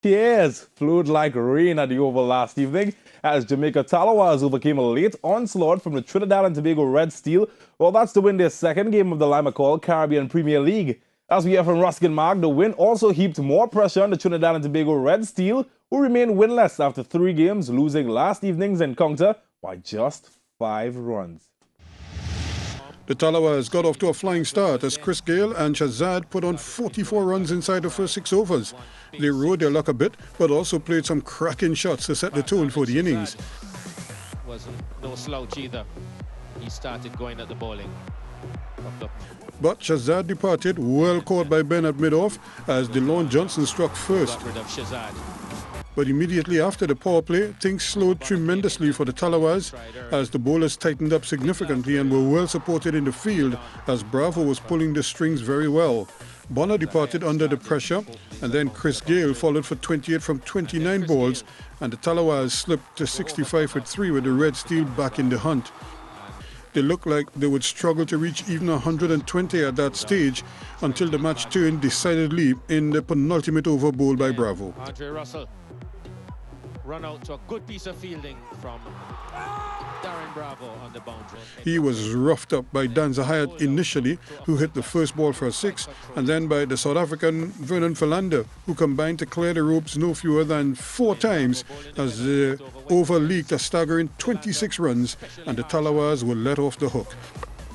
tears flowed like rain at the Oval last evening as Jamaica Tallawahs overcame a late onslaught from the Trinidad and Tobago Red Steel. Well, that's to win their second game of the Lima Call Caribbean Premier League. As we hear from Ruskin Mark, the win also heaped more pressure on the Trinidad and Tobago Red Steel, who remain winless after 3 games, losing last evening's encounter by just 5 runs. The Tallawahs got off to a flying start as Chris Gayle and Shahzad put on 44 runs inside the first 6 overs. They rode their luck a bit, but also played some cracking shots to set the tone for the innings. Wasn't no slouch either. He started going at the bowling. But Shahzad departed, well caught by Ben at mid-off as DeLon Johnson struck first. Got rid of Shahzad. But immediately after the power play, things slowed tremendously for the Tallawahs as the bowlers tightened up significantly and were well supported in the field as Bravo was pulling the strings very well. Bonner departed under the pressure, and then Chris Gayle followed for 28 from 29 balls, and the Tallawahs slipped to 65 for 3 with the Red Steel back in the hunt. They looked like they would struggle to reach even 120 at that stage until the match turned decidedly in the penultimate over bowled by Bravo. Andre Russell run out to a good piece of fielding from Darren Bravo on the boundary. He was roughed up by Dan Zahayat initially, who hit the first ball for a 6, and then by the South African Vernon Philander, who combined to clear the ropes no fewer than 4 times as the over leaked a staggering 26 runs, and the Tallawahs were let off the hook.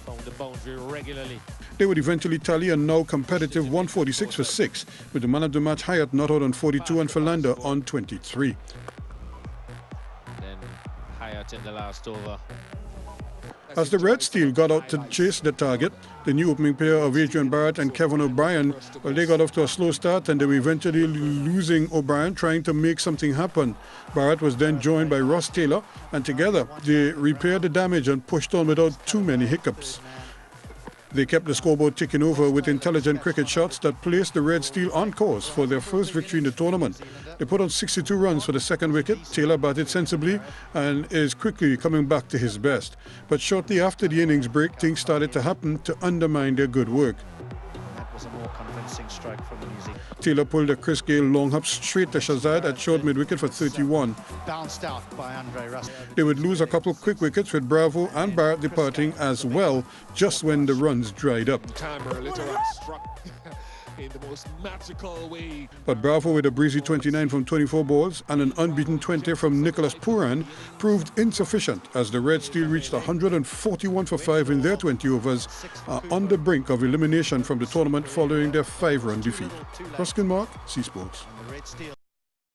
Found the boundary regularly. They would eventually tally a now competitive 146 for 6, with the man of the match Hyatt not out on 42 and Philander on 23. Then Hyatt in the last over. As the Red Steel got out to chase the target, the new opening pair of Adrian Barrett and Kevin O'Brien, well, they got off to a slow start and they were eventually losing O'Brien trying to make something happen. Barrett was then joined by Ross Taylor, and together they repaired the damage and pushed on without too many hiccups. They kept the scoreboard ticking over with intelligent cricket shots that placed the Red Steel on course for their first victory in the tournament. They put on 62 runs for the second wicket. Taylor batted sensibly and is quickly coming back to his best. But shortly after the innings break, things started to happen to undermine their good work. That was a more convincing strike from the New Zealand. Taylor pulled a Chris Gayle long hop straight to Shahzad at short mid-wicket for 31. Bounced out by Andre Russell. They would lose a couple quick wickets with Bravo and Barrett departing as well, just when the runs dried up. Struck in the most magical way. But Bravo, with a breezy 29 from 24 balls and an unbeaten 20 from Nicholas Pooran, proved insufficient as the Red Steel reached 141 for 5 in their 20 overs, on the brink of elimination from the tournament following their 5-run defeat. Ruskin Mark, C Sports.